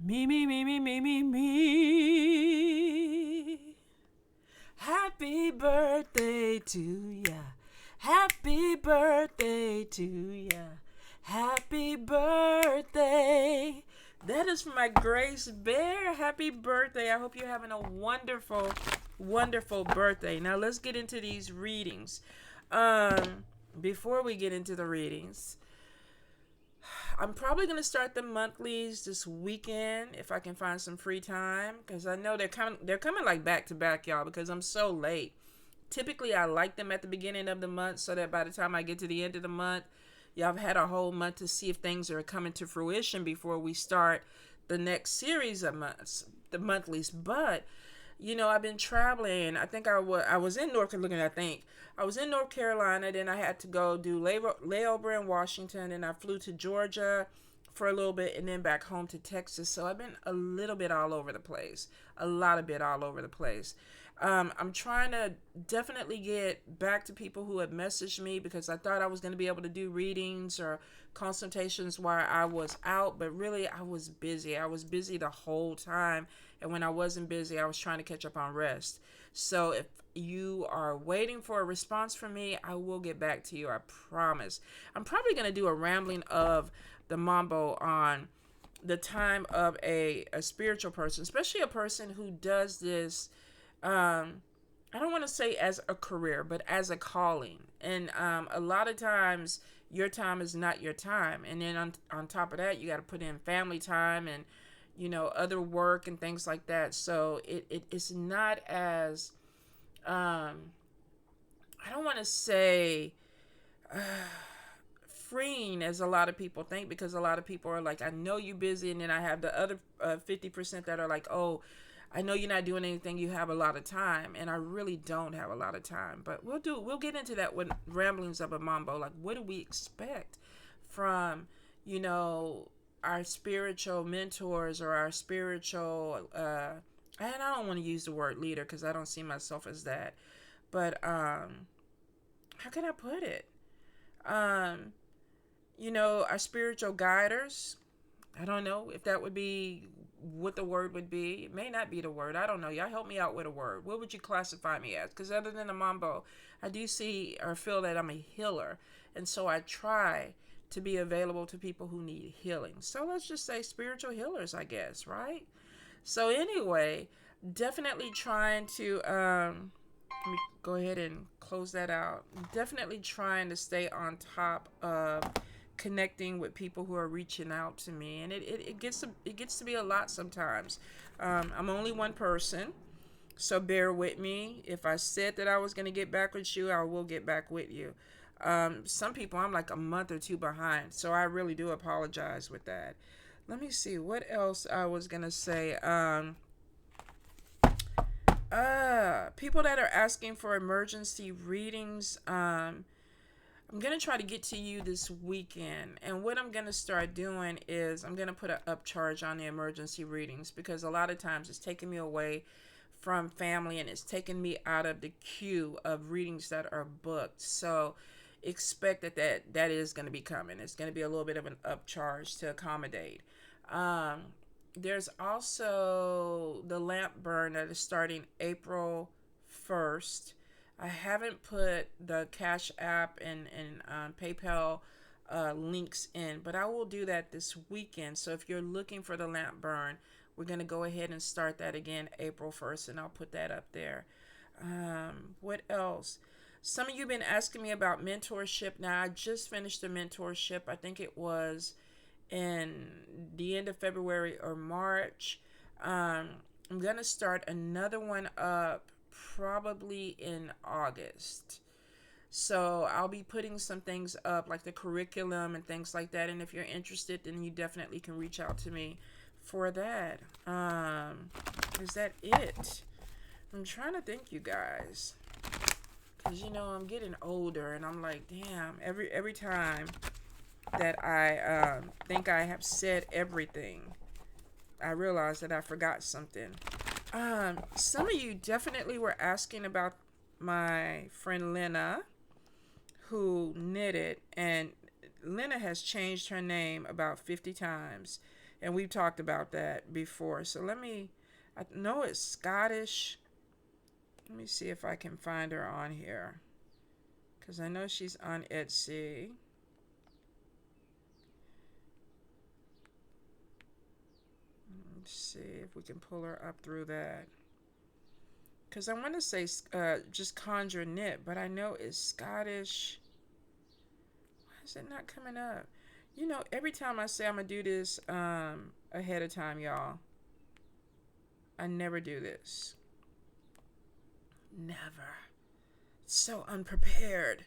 Me, me, me, me, me, me, me. Happy birthday to ya. Happy birthday to ya. Happy birthday. That is for my Grace Bear. Happy birthday. I hope you're having a wonderful, wonderful birthday. Now let's get into these readings. Before we get into the readings, I'm probably going to start the monthlies this weekend if I can find some free time, because I know they're coming like back to back, y'all, because I'm so late. Typically, I like them at the beginning of the month so that by the time I get to the end of the month, y'all have had a whole month to see if things are coming to fruition before we start the next series of months, the monthlies. But I've been traveling. I think I was in North Carolina. I was in North Carolina. Then I had to go do layover in Washington, and I flew to Georgia for a little bit, and then back home to Texas. So I've been a little bit all over the place, a lot of bit all over the place. I'm trying to definitely get back to people who had messaged me because I thought I was going to be able to do readings or consultations while I was out, but really I was busy. I was busy the whole time. And when I wasn't busy, I was trying to catch up on rest. So if you are waiting for a response from me, I will get back to you. I promise. I'm probably going to do a rambling of the Mambo on the time of a spiritual person, especially a person who does this. I don't want to say as a career, but as a calling. And a lot of times your time is not your time. And then on top of that, you got to put in family time and other work and things like that. So it's not as I don't want to say freeing as a lot of people think, because a lot of people are like, I know you're busy, and then I have the other 50% that are like, oh, I know you're not doing anything, you have a lot of time, and I really don't have a lot of time. But we'll get into that with ramblings of a Mambo. Like, what do we expect from our spiritual mentors or our spiritual and I don't want to use the word leader because I don't see myself as that, but how can I put it, our spiritual guiders. I don't know if that would be what the word would be. It may not be the word. I don't know. Y'all help me out with a word. What would you classify me as? Because other than a Mambo, I do see or feel that I'm a healer, and so I try to be available to people who need healing. So let's just say spiritual healers, I guess, right? So anyway, definitely trying to let me go ahead and close that out. Definitely trying to stay on top of connecting with people who are reaching out to me, and it gets to be a lot sometimes. I'm only one person, so bear with me. If I said that I was going to get back with you, I will get back with you. Some people I'm like a month or two behind, so I really do apologize with that. Let me see what else I was gonna say. People that are asking for emergency readings, I'm gonna try to get to you this weekend, and what I'm gonna start doing is I'm gonna put an upcharge on the emergency readings, because a lot of times it's taking me away from family, and it's taking me out of the queue of readings that are booked. So expect that is going to be coming. It's going to be a little bit of an upcharge to accommodate. There's also the lamp burn that is starting April 1st. I haven't put the Cashapp and PayPal links in, but I will do that this weekend. So if you're looking for the lamp burn, we're going to go ahead and start that again April 1st, and I'll put that up there. What else? Some of you have been asking me about mentorship. Now, I just finished a mentorship. I think it was in the end of February or March. I'm going to start another one up probably in August. So I'll be putting some things up, like the curriculum and things like that. And if you're interested, then you definitely can reach out to me for that. Is that it? I'm trying to think, you guys, because I'm getting older, and I'm like, damn, every time that I think I have said everything, I realize that I forgot something. Some of you definitely were asking about my friend Lena, who knitted, and Lena has changed her name about 50 times. And we've talked about that before. So I know it's Scottish. Let me see if I can find her on here, because I know she's on Etsy. Let's see if we can pull her up through that. Because I want to say just Conjure Knit, but I know it's Scottish. Why is it not coming up? You know, every time I say I'm going to do this ahead of time, y'all, I never do this. Never. So unprepared.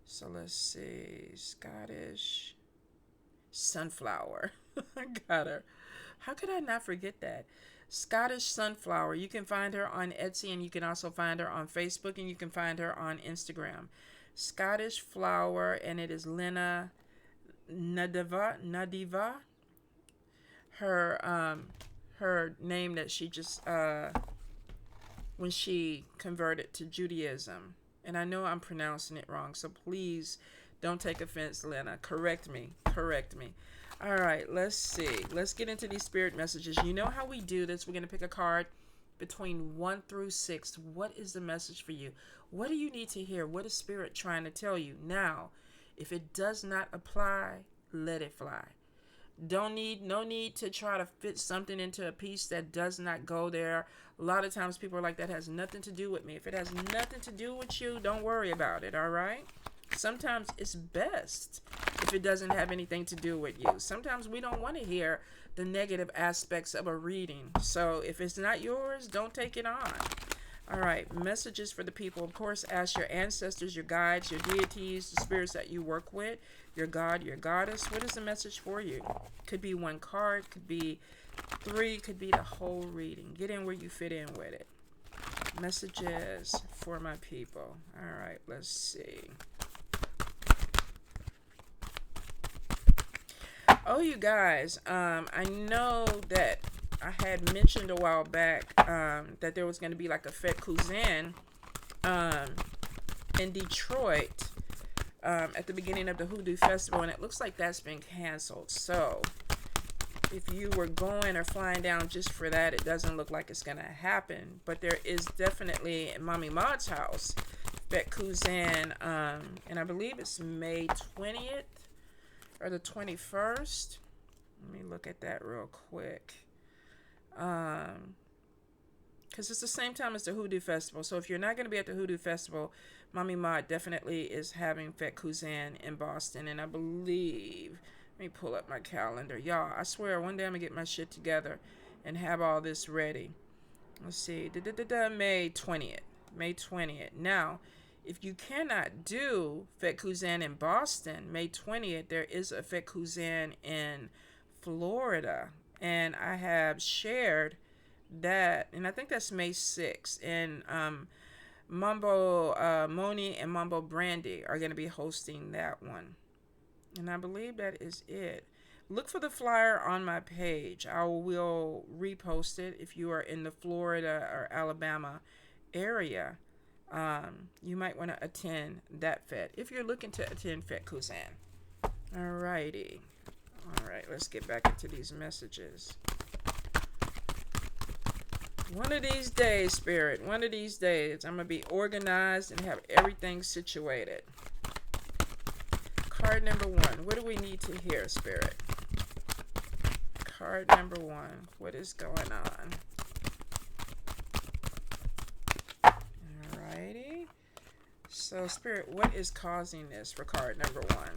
So let's see. Scottish Sunflower. I got her. How could I not forget that? Scottish Sunflower. You can find her on Etsy, and you can also find her on Facebook, and you can find her on Instagram. Scottish Flower, and it is Lena Nadiva. Her name that she just when she converted to Judaism. And I know I'm pronouncing it wrong, so please don't take offense, Lena. Correct me. All right, let's see. Let's get into these spirit messages. You know how we do this. We're going to pick a card between 1 through 6. What is the message for you? What do you need to hear? What is spirit trying to tell you? Now, if it does not apply, let it fly. No need to try to fit something into a piece that does not go there. A lot of times people are like, that has nothing to do with me. If it has nothing to do with you, don't worry about it, all right? Sometimes it's best if it doesn't have anything to do with you. Sometimes we don't want to hear the negative aspects of a reading. So if it's not yours, don't take it on. All right, messages for the people. Of course, ask your ancestors, your guides, your deities, the spirits that you work with, your god, your goddess. What is the message for you? Could be one card, could be 3, could be the whole reading. Get in where you fit in with it. Messages for my people. All right, let's see. Oh, you guys, I know that I had mentioned a while back that there was going to be like a Fête Cousine in Detroit at the beginning of the Hoodoo Festival, and it looks like that's been canceled. So if you were going or flying down just for that, it doesn't look like it's going to happen. But there is definitely in Mommy Maud's house Fête Cousine, and I believe it's May 20th. Or the 21st. Let me look at that real quick. Because it's the same time as the Hoodoo Festival. So if you're not going to be at the Hoodoo Festival, Mommy Maud definitely is having Fête Cousine in Boston. And I believe, let me pull up my calendar. Y'all, I swear one day I'm going to get my shit together and have all this ready. Let's see. May 20th. May 20th. Now, if you cannot do Fête Cousine in Boston, May 20th, there is a Fête Cousine in Florida. And I have shared that, and I think that's May 6th. And Mambo Moni and Mambo Brandy are going to be hosting that one. And I believe that is it. Look for the flyer on my page. I will repost it if you are in the Florida or Alabama area. You might want to attend that fete if you're looking to attend Fête Cousine. Alrighty. Alright, let's get back into these messages. One of these days, Spirit, one of these days, I'm going to be organized and have everything situated. Card number 1. What do we need to hear, Spirit? Card number 1. What is going on? Alrighty. So, Spirit, what is causing this for card number 1?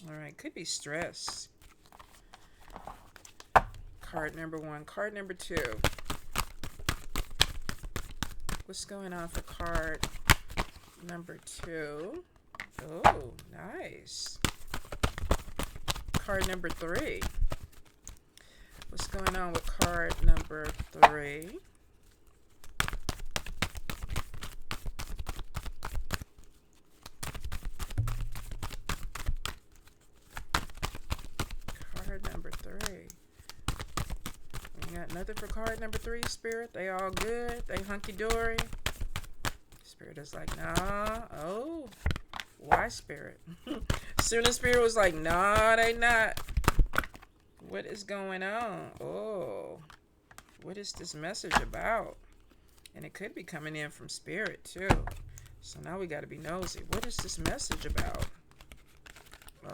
Alright, could be stress. Card number 1. Card number 2. What's going on for card number 2? Oh, nice. Card number 3. What's going on with card number 3? Card number 3. We got nothing for card number 3, Spirit. They all good. They hunky-dory. Spirit is like, nah. Oh, why, Spirit? Soon as Spirit was like, nah, they not. What is going on? Oh, what is this message about? And it could be coming in from Spirit too. So now we got to be nosy. What is this message about?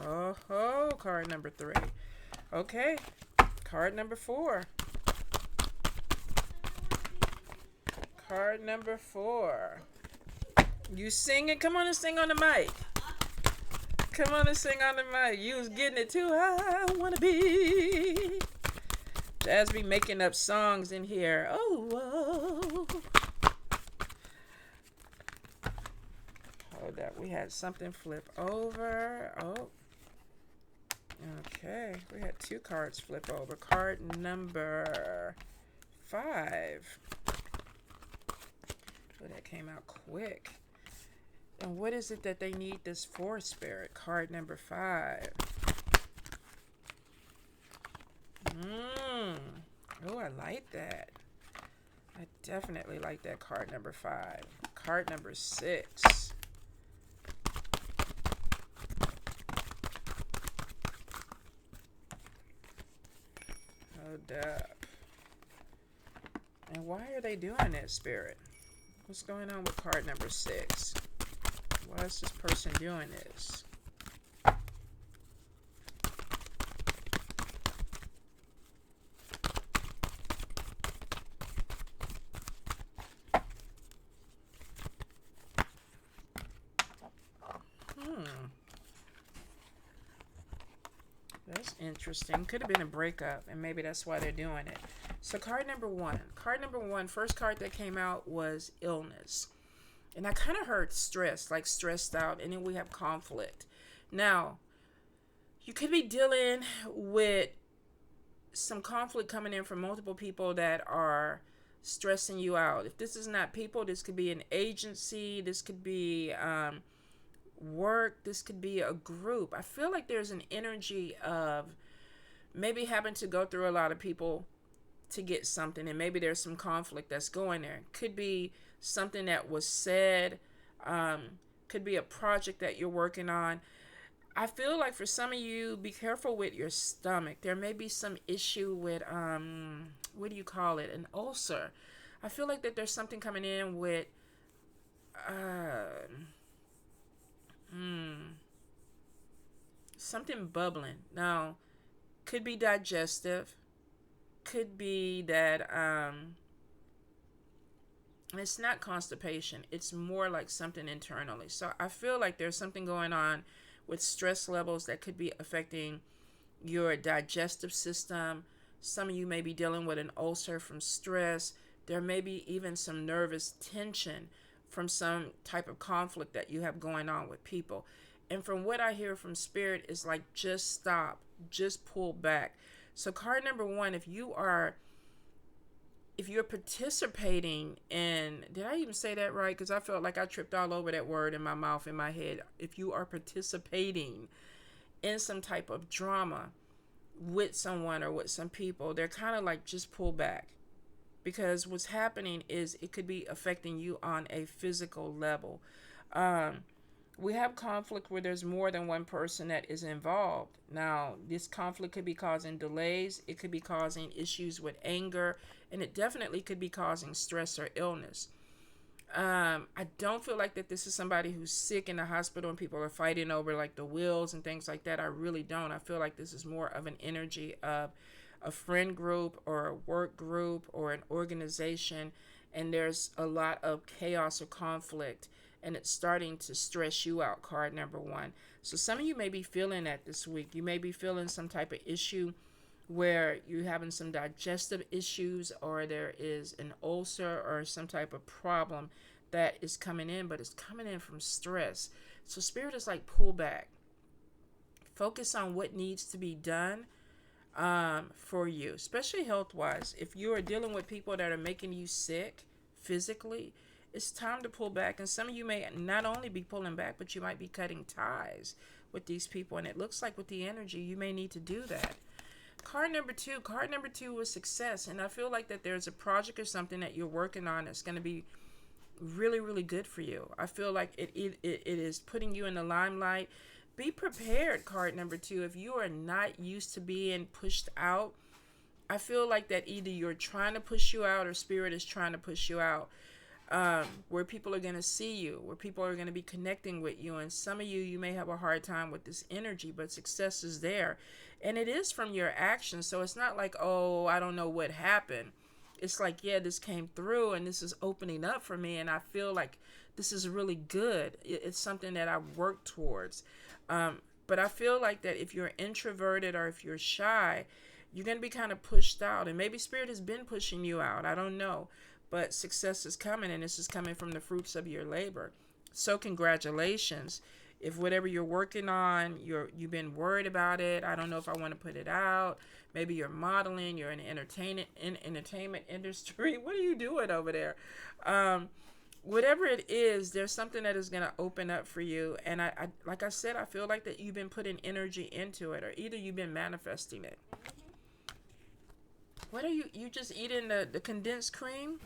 Oh, card number 3. Okay, card number 4. Card number 4. You singing? Come on and sing on the mic. Come on and sing on the mic. You was getting it too. I wanna be. Jazz be making up songs in here. Oh. Hold up. We had something flip over. Oh. Okay. We had 2 cards flip over. Card number 5. Oh, that came out quick. And what is it that they need this for, Spirit? Card number 5. Oh, I like that. I definitely like that card number 5. Card number 6. Hold up. And why are they doing that, Spirit? What's going on with card number 6? Why is this person doing this? That's interesting. Could have been a breakup, and maybe that's why they're doing it. So card number 1. Card number 1, first card that came out was illness. And I kind of heard stress, like stressed out, and then we have conflict. Now, you could be dealing with some conflict coming in from multiple people that are stressing you out. If this is not people, this could be an agency, this could be work, this could be a group. I feel like there's an energy of maybe having to go through a lot of people to get something, and maybe there's some conflict that's going there. Could be something that was said, could be a project that you're working on. I feel like for some of you, be careful with your stomach. There may be some issue with what do you call it, an ulcer. I feel like that there's something coming in with something bubbling. Now, could be digestive, could be that it's not constipation, it's more like something internally. So I feel like there's something going on with stress levels that could be affecting your digestive system. Some of you may be dealing with an ulcer from stress. There may be even some nervous tension from some type of conflict that you have going on with people. And from what I hear from Spirit is like, just stop, just pull back. So card number 1, if you're participating in, did I even say that right? Because I felt like I tripped all over that word in my mouth, in my head. If you are participating in some type of drama with someone or with some people, they're kind of like, just pull back. Because what's happening is it could be affecting you on a physical level. We have conflict where there's more than one person that is involved. Now, this conflict could be causing delays. It could be causing issues with anger. And it definitely could be causing stress or illness. I don't feel like that this is somebody who's sick in the hospital and people are fighting over like the wills and things like that. I really don't. I feel like this is more of an energy of a friend group or a work group or an organization, and there's a lot of chaos or conflict, and it's starting to stress you out, card number 1. So some of you may be feeling that this week. You may be feeling some type of issue where you're having some digestive issues, or there is an ulcer or some type of problem that is coming in, but it's coming in from stress. So Spirit is like, pull back. Focus on what needs to be done for you, especially health-wise. If you are dealing with people that are making you sick physically, it's time to pull back. And some of you may not only be pulling back, but you might be cutting ties with these people. And it looks like with the energy, you may need to do that. Card number 2. Card number 2 was success. And I feel like that there's a project or something that you're working on that's going to be really, really good for you. I feel like it is putting you in the limelight. Be prepared, card number 2. If you are not used to being pushed out, I feel like that either you're trying to push you out or spirit is trying to push you out. Where people are going to see you, where people are going to be connecting with you. And some of you may have a hard time with this energy, but success is there. And it is from your actions. So it's not like, oh, I don't know what happened. It's like, yeah, this came through and this is opening up for me. And I feel like this is really good. It's something that I work towards. But I feel like that if you're introverted or if you're shy, you're going to be kind of pushed out. And maybe spirit has been pushing you out. I don't know. But success is coming, and this is coming from the fruits of your labor. So congratulations. If whatever you're working on, you've been worried about it, I don't know if I want to put it out. Maybe you're modeling, you're in the entertainment industry. What are you doing over there? Whatever it is, there's something that is going to open up for you. And I like I said, I feel like that you've been putting energy into it, or either you've been manifesting it. What are you just eating the condensed cream?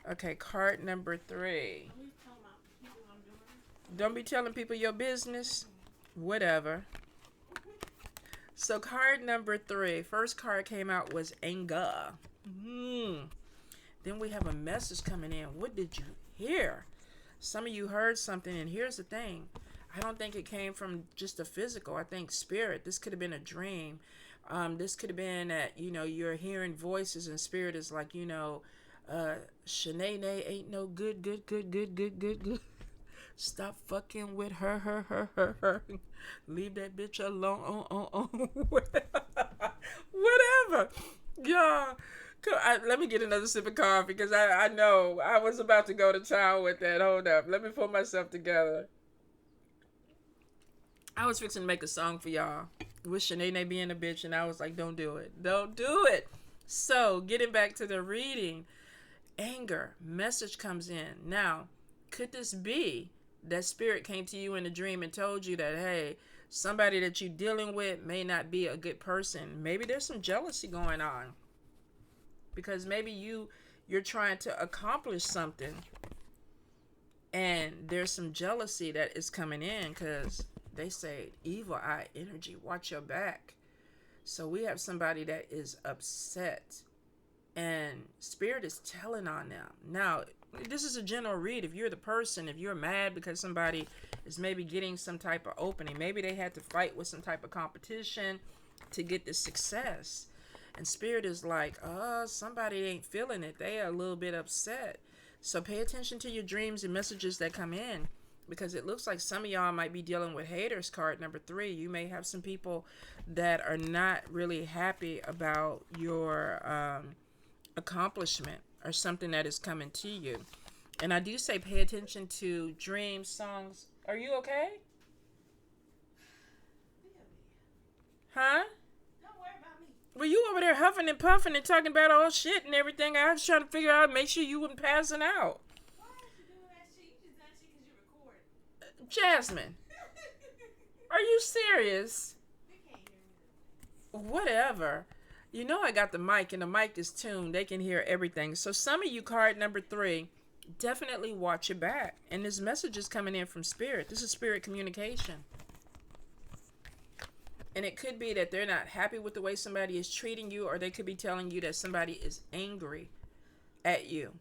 Okay, card number 3. Don't be telling people your business. Whatever. So card number 3. First card came out was anger. Then we have a message coming in. What did you hear? Some of you heard something, and here's the thing. I don't think it came from just the physical. I think spirit. This could have been a dream. This could have been that, you're hearing voices and spirit is like, Shanae ain't no good. Stop fucking with her. Leave that bitch alone. Whatever. Yeah. Let me get another sip of coffee because I know I was about to go to town with that. Hold up. Let me pull myself together. I was fixing to make a song for y'all with Shanae being a bitch, and I was like, don't do it. Don't do it. So, getting back to the reading, anger, message comes in. Now, could this be that spirit came to you in a dream and told you that, hey, somebody that you're dealing with may not be a good person? Maybe there's some jealousy going on. Because maybe you're trying to accomplish something, and there's some jealousy that is coming in because they say evil eye energy, watch your back. So we have somebody that is upset, and spirit is telling on them. Now, this is a general read. If you're the person, if you're mad because somebody is maybe getting some type of opening, maybe they had to fight with some type of competition to get the success. And spirit is like, somebody ain't feeling it. They are a little bit upset. So pay attention to your dreams and messages that come in, because it looks like some of y'all might be dealing with haters, card number 3. You may have some people that are not really happy about your accomplishment or something that is coming to you. And I do say pay attention to dreams, songs. Are you okay? Huh? Well, you over there huffing and puffing and talking about all shit and everything. I was trying to figure out, make sure you wasn't passing out. Why are you doing that shit? You just done shit because you're recording. Jasmine, are you serious? They can't hear me. Whatever. You know I got the mic, and the mic is tuned. They can hear everything. So some of you, card number 3, definitely watch your back. And this message is coming in from spirit. This is spirit communication. And it could be that they're not happy with the way somebody is treating you, or they could be telling you that somebody is angry at you.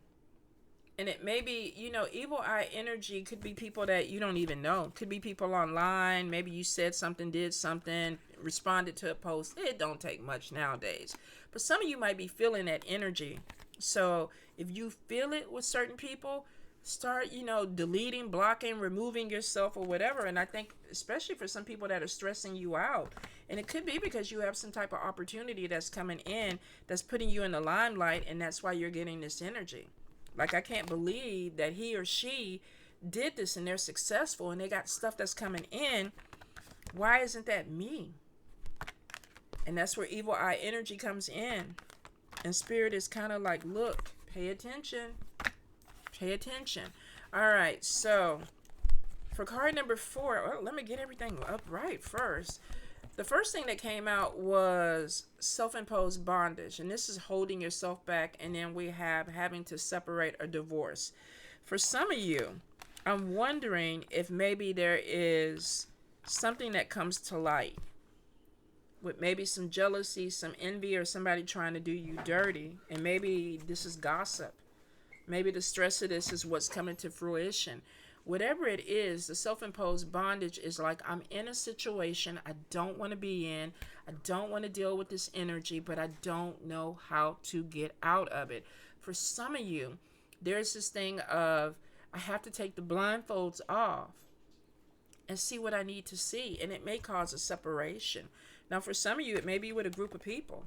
And it may be, evil eye energy could be people that you don't even know. Could be people online. Maybe you said something, did something, responded to a post. It don't take much nowadays. But some of you might be feeling that energy. So if you feel it with certain people, start, deleting, blocking, removing yourself or whatever. And I think especially for some people that are stressing you out, and it could be because you have some type of opportunity that's coming in that's putting you in the limelight, and that's why you're getting this energy. Like, I can't believe that he or she did this and they're successful and they got stuff that's coming in. Why isn't that me? And that's where evil eye energy comes in. And spirit is kind of like, look, pay attention. Pay attention. All right, so for card number 4, let me get everything up right first. The first thing that came out was self-imposed bondage, and this is holding yourself back, and then we have having to separate or divorce. For some of you, I'm wondering if maybe there is something that comes to light with maybe some jealousy, some envy, or somebody trying to do you dirty, and maybe this is gossip. Maybe the stress of this is what's coming to fruition. Whatever it is, the self-imposed bondage is like, I'm in a situation I don't want to be in. I don't want to deal with this energy, but I don't know how to get out of it. For some of you, there's this thing of, I have to take the blindfolds off and see what I need to see. And it may cause a separation. Now, for some of you, it may be with a group of people.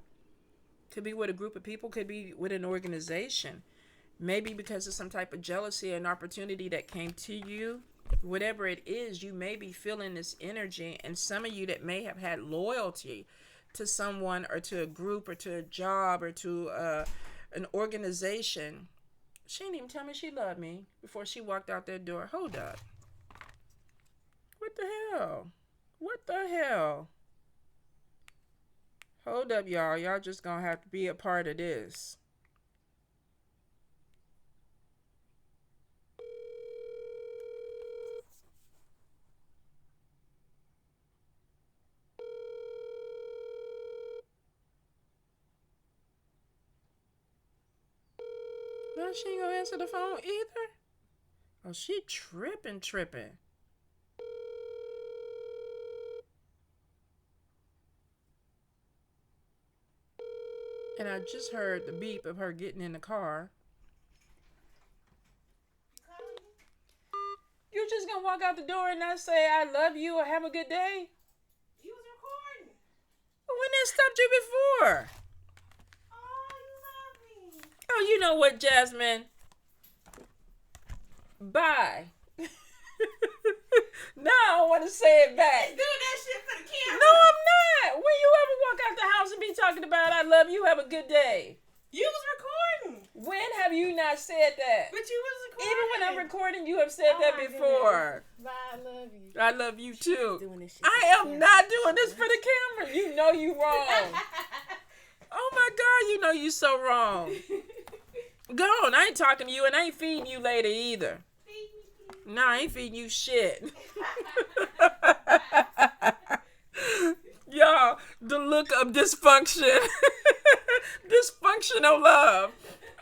Could be with a group of people, could be with an organization. Maybe because of some type of jealousy, an opportunity that came to you. Whatever it is, you may be feeling this energy. And some of you that may have had loyalty to someone or to a group or to a job or to an organization. She didn't even tell me she loved me before she walked out that door. Hold up. What the hell? What the hell? Hold up, y'all. Y'all just gonna have to be a part of this. No, she ain't gonna answer the phone either. Oh, she tripping. And I just heard the beep of her getting in the car. You just gonna walk out the door and not say I love you or have a good day? You was recording. When that stopped you before? Oh, you love me. Oh, you know what, Jasmine? Bye. Now I want to say it back. Doing that shit for the camera. No, I'm not. When you ever walk out the house and be talking about I love you, have a good day? You was recording. When have you not said that? But you was recording. Even when I'm recording, you have said that before. Bye, I love you. I love you too. Doing this shit I am not doing this for the camera. You know you wrong. Oh my God, you know you so wrong. Go on, I ain't talking to you and I ain't feeding you later either. No, I ain't feeding you shit. Y'all, the look of dysfunction. Dysfunctional love.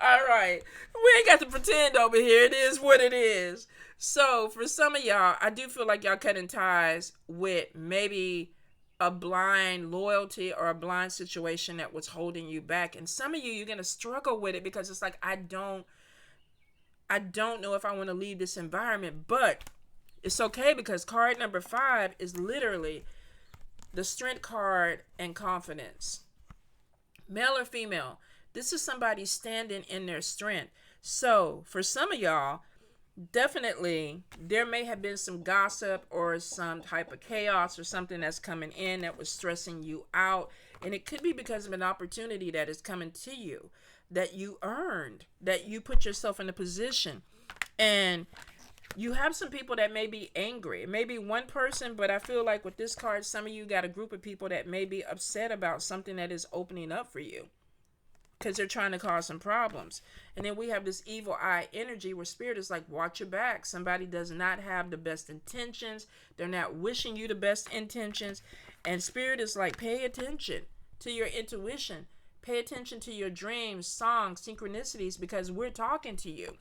All right. We ain't got to pretend over here. It is what it is. So for some of y'all, I do feel like y'all cutting ties with maybe a blind loyalty or a blind situation that was holding you back. And some of you, you're going to struggle with it because it's like, I don't know if I want to leave this environment, but it's okay because card number 5 is literally the strength card and confidence. Male or female, this is somebody standing in their strength. So for some of y'all, definitely there may have been some gossip or some type of chaos or something that's coming in that was stressing you out. And it could be because of an opportunity that is coming to you that you earned, that you put yourself in a position. And you have some people that may be angry. It may be one person, but I feel like with this card, some of you got a group of people that may be upset about something that is opening up for you because they're trying to cause some problems. And then we have this evil eye energy where spirit is like, watch your back. Somebody does not have the best intentions. They're not wishing you the best intentions. And spirit is like, pay attention to your intuition. Pay attention to your dreams, songs, synchronicities, because we're talking to you.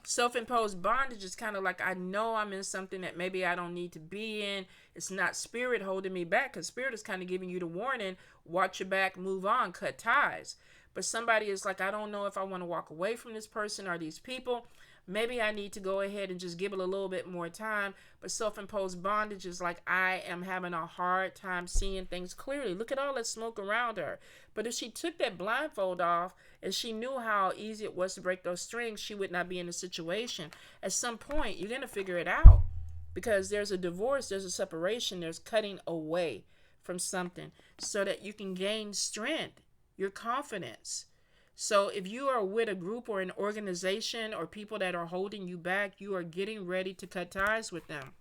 Self-imposed bondage is kind of like, I know I'm in something that maybe I don't need to be in. It's not spirit holding me back, because spirit is kind of giving you the warning, watch your back, move on, cut ties. But somebody is like, I don't know if I want to walk away from this person or these people. Maybe I need to go ahead and just give it a little bit more time. But self-imposed bondage is like, I am having a hard time seeing things clearly. Look at all that smoke around her. But if she took that blindfold off and she knew how easy it was to break those strings, she would not be in a situation. At some point, you're going to figure it out. Because there's a divorce, there's a separation, there's cutting away from something so that you can gain strength, your confidence. So if you are with a group or an organization or people that are holding you back, you are getting ready to cut ties with them.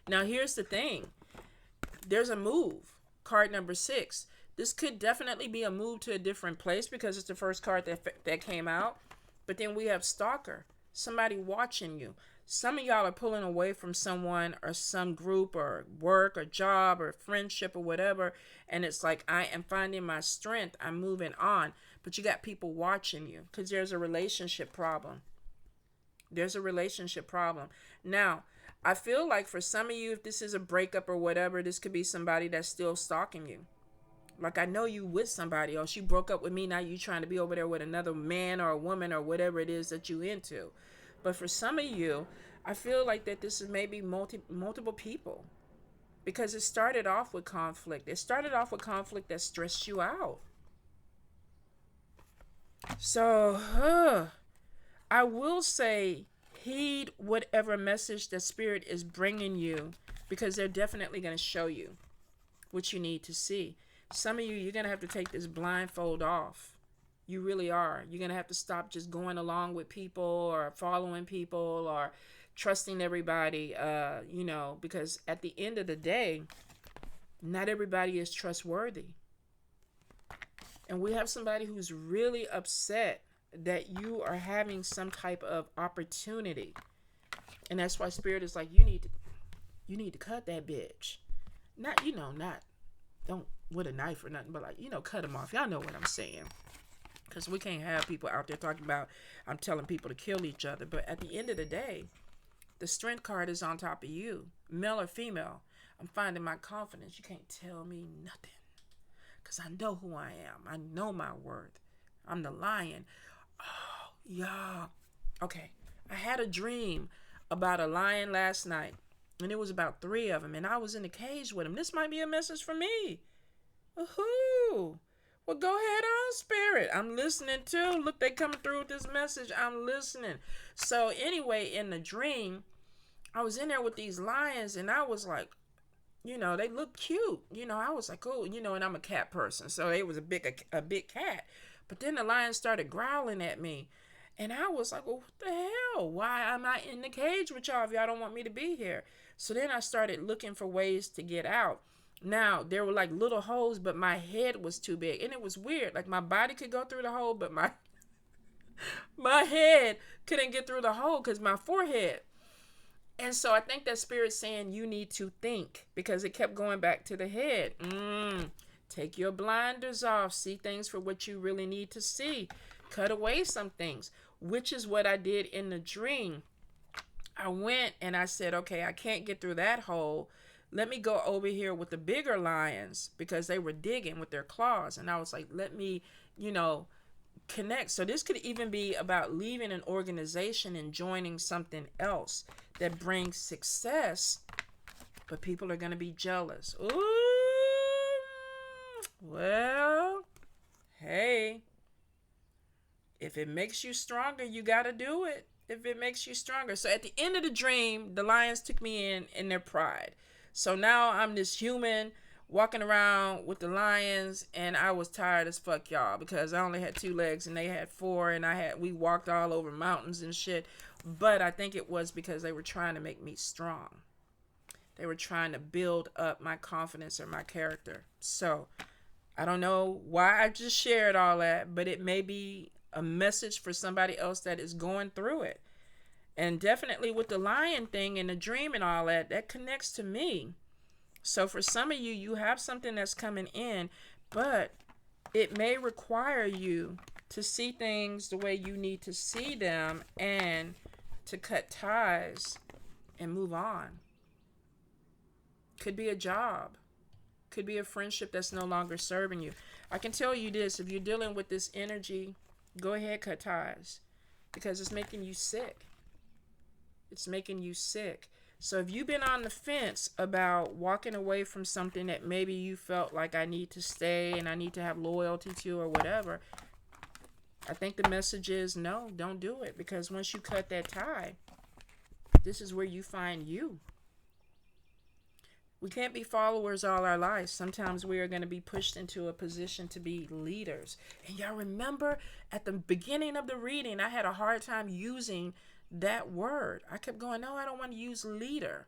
Now, here's the thing. There's a move. card number 6. This could definitely be a move to a different place because it's the first card that came out. But then we have stalker, somebody watching you. Some of y'all are pulling away from someone or some group or work or job or friendship or whatever. And it's like, I am finding my strength. I'm moving on. But you got people watching you because there's a relationship problem. There's a relationship problem. Now, I feel like for some of you, if this is a breakup or whatever, this could be somebody that's still stalking you. Like, I know you with somebody else. You broke up with me. Now you trying to be over there with another man or a woman or whatever it is that you into. But for some of you, I feel like that this is maybe multiple people. Because it started off with conflict. It started off with conflict that stressed you out. So, I will say, heed whatever message the Spirit is bringing you. Because they're definitely going to show you what you need to see. Some of you, you're going to have to take this blindfold off. You really are. You're going to have to stop just going along with people or following people or trusting everybody, because at the end of the day, not everybody is trustworthy. And we have somebody who's really upset that you are having some type of opportunity. And that's why Spirit is like, you need to cut that bitch. Not don't with a knife or nothing, but like, cut them off. Y'all know what I'm saying. Because we can't have people out there talking about, I'm telling people to kill each other. But at the end of the day, the strength card is on top of you. Male or female, I'm finding my confidence. You can't tell me nothing. Because I know who I am. I know my worth. I'm the lion. Oh, yeah. Okay. I had a dream about a lion last night. And it was about 3 of them. And I was in the cage with them. This might be a message for me. Woohoo. Well, go ahead on, Spirit. I'm listening too. Look, they coming through with this message. I'm listening. So anyway, in the dream, I was in there with these lions and I was like, they look cute. I was like, oh, and I'm a cat person. So it was a big cat. But then the lion started growling at me. And I was like, well, what the hell? Why am I in the cage with y'all if y'all don't want me to be here? So then I started looking for ways to get out. Now, there were like little holes, but my head was too big. And it was weird. Like my body could go through the hole, but my head couldn't get through the hole because my forehead. And so I think that Spirit's saying you need to think because it kept going back to the head. Take your blinders off. See things for what you really need to see. Cut away some things, which is what I did in the dream. I went and I said, okay, I can't get through that hole. Let me go over here with the bigger lions because they were digging with their claws. And I was like, let me, connect. So this could even be about leaving an organization and joining something else that brings success, but people are going to be jealous. Ooh, well, hey, if it makes you stronger, you got to do it. If it makes you stronger. So at the end of the dream, the lions took me in their pride. So now I'm this human walking around with the lions, and I was tired as fuck, y'all, because I only had 2 legs and they had 4, and we walked all over mountains and shit. But I think it was because they were trying to make me strong. They were trying to build up my confidence or my character. So I don't know why I just shared all that, but it may be a message for somebody else that is going through it. And definitely with the lion thing and the dream and all that connects to me. So for some of you, you have something that's coming in, but it may require you to see things the way you need to see them and to cut ties and move on. Could be a job. Could be a friendship that's no longer serving you. I can tell you this, if you're dealing with this energy, go ahead, cut ties, because it's making you sick. It's making you sick. So if you've been on the fence about walking away from something that maybe you felt like I need to stay and I need to have loyalty to or whatever, I think the message is no, don't do it. Because once you cut that tie, this is where you find you. We can't be followers all our lives. Sometimes we are going to be pushed into a position to be leaders. And y'all remember at the beginning of the reading, I had a hard time using that word. I kept going, no, I don't want to use leader.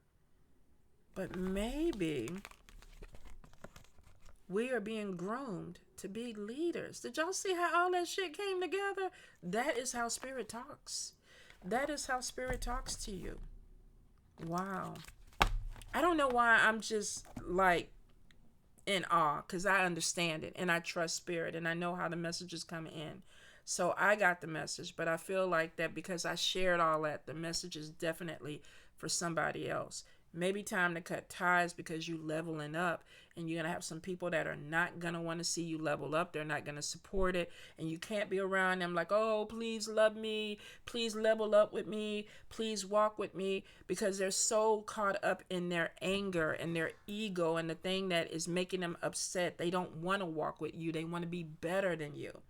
But maybe We are being groomed to be leaders. Did y'all see how all that shit came together? That is how Spirit talks. That is how Spirit talks to you. Wow. I don't know why I'm just like in awe, because I understand it and I trust Spirit and I know how the messages come in. So I got the message, but I feel like that because I shared all that, the message is definitely for somebody else. Maybe time to cut ties because you leveling up, and you're going to have some people that are not going to want to see you level up. They're not going to support it, and you can't be around them like, oh, please love me. Please level up with me. Please walk with me, because they're so caught up in their anger and their ego and the thing that is making them upset. They don't want to walk with you. They want to be better than you.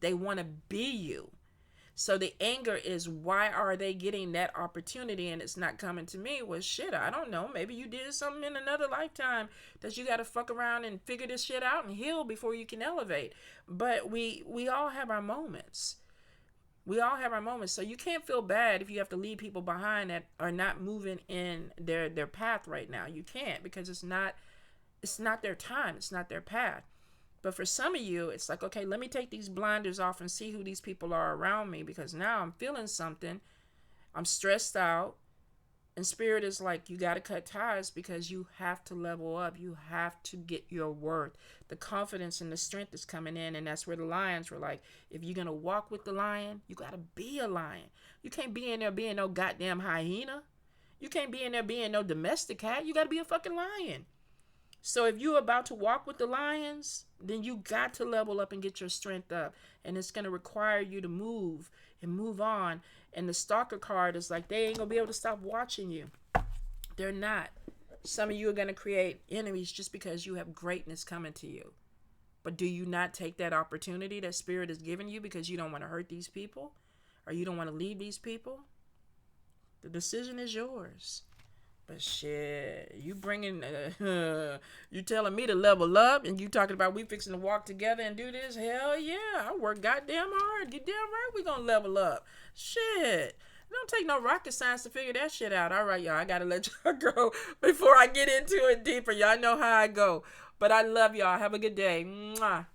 They want to be you. So the anger is, why are they getting that opportunity and it's not coming to me? Well, shit, I don't know. Maybe you did something in another lifetime that you got to fuck around and figure this shit out and heal before you can elevate. But we all have our moments. We all have our moments. So you can't feel bad if you have to leave people behind that are not moving in their path right now. You can't, because it's not their time. It's not their path. But for some of you, it's like, okay, let me take these blinders off and see who these people are around me, because now I'm feeling something. I'm stressed out. And Spirit is like, you got to cut ties, because you have to level up. You have to get your worth. The confidence and the strength is coming in. And that's where the lions were like, if you're going to walk with the lion, you got to be a lion. You can't be in there being no goddamn hyena. You can't be in there being no domestic cat. You got to be a fucking lion. So if you're about to walk with the lions, then you got to level up and get your strength up. And it's going to require you to move and move on. And the stalker card is like, they ain't going to be able to stop watching you. They're not. Some of you are going to create enemies just because you have greatness coming to you. But do you not take that opportunity that Spirit has given you because you don't want to hurt these people? Or you don't want to leave these people? The decision is yours. But shit, you bringing, you telling me to level up, and you talking about we fixing to walk together and do this? Hell yeah, I work goddamn hard. You damn right we gonna level up. Shit, it don't take no rocket science to figure that shit out. All right, y'all, I gotta let y'all go before I get into it deeper. Y'all know how I go. But I love y'all. Have a good day. Mwah.